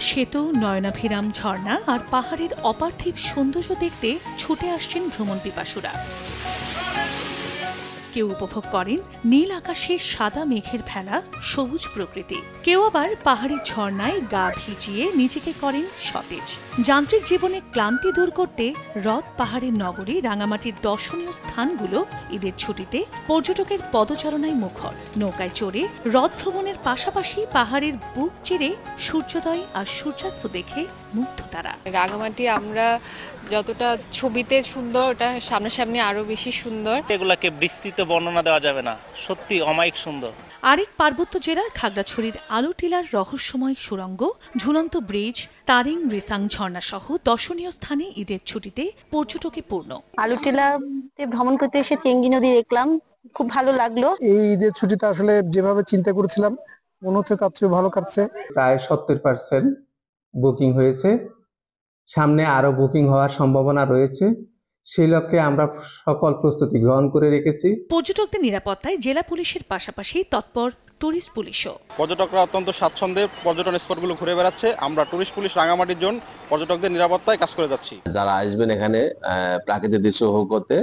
সেতু, নয়নাভিরাম ঝর্ণা আর পাহাড়ের অপার্থিব সৌন্দর্য দেখতে ছুটে আসছেন ভ্রমণ পিপাসুরা। কেউ উপভোগ করেন নীল আকাশে সাদা মেঘের ভেলা, সবুজ প্রকৃতি। কেউ আবার পাহাড়ি ঝর্ণায় গা ভিজিয়ে নিজেকে করেন সতেজ। যান্ত্রিক জীবনে ক্লান্তি দূর করতে হ্রদ পাহাড়ের নগরী রাঙামাটির দর্শনীয় স্থানগুলো ঈদের ছুটিতে পর্যটকের পদচারণায় মুখর। নৌকায় চড়ে হ্রদ ভ্রমণের পাশাপাশি পাহাড়ের বুক চিরে সূর্যোদয় আর সূর্যাস্ত দেখে মুগ্ধ তারা। রাঙামাটি আমরা যতটা ছবিতে সুন্দর, ওটা সামনাসামনি আরো বেশি সুন্দর। এগুলাকে বিস্তৃত বর্ণনা দেওয়া যাবে না, সত্যি অমায়িক সুন্দর। আরেক পার্বত্য জেলার খাগড়াছড়ির আলুটিলার রহস্যময় সুড়ঙ্গ, ঝুলন্ত ব্রিজ, তারিং রিসাং ঝর্ণা সহ দর্শনীয় স্থানে ঈদের ছুটিতে পর্যটকে পূর্ণ। আলুটিলাতে ভ্রমণ করতে এসে চেঙ্গি নদী দেখলাম, খুব ভালো লাগলো। এই ঈদের ছুটিটা আসলে যেভাবে চিন্তা করেছিলাম মনে হচ্ছে তার চেয়ে ভালো কাটছে। প্রায় 70% বুকিং হয়েছে, সামনে আরো বুকিং হওয়ার সম্ভাবনা রয়েছে। সেই লক্ষ্যে আমরা সকল প্রস্তুতি গ্রহণ করে রেখেছি। পর্যটকদের নিরাপত্তায় জেলা পুলিশের পাশাপাশি তৎপর টুরিস্ট পুলিশও। পর্যটকরা অত্যন্ত স্বাচ্ছন্দ্যে পর্যটন স্পটগুলো ঘুরে বেড়াচ্ছে। আমরা টুরিস্ট পুলিশ রাঙামাটির জন্য পর্যটকদের নিরাপত্তায় কাজ করে যাচ্ছি। যারা আসবেন এখানে প্রাকৃতিক দৃশ্য উপভোগ করতে,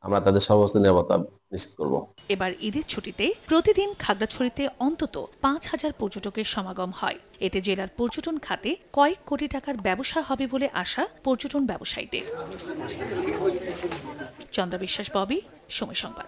আমরা তাদের সমস্ত নিরাপত্তা নিশ্চিত করব। এবার ঈদের ছুটিতে প্রতিদিন খাগড়াছড়িতে অন্তত 5,000 পর্যটকের সমাগম হয়। এতে জেলার পর্যটন খাতে কয়েক কোটি টাকার ব্যবসা হবে বলে আশা পর্যটন ব্যবসায়ীদের। চন্দ্রা বিশ্বাস, ববি, সময় সংবাদ।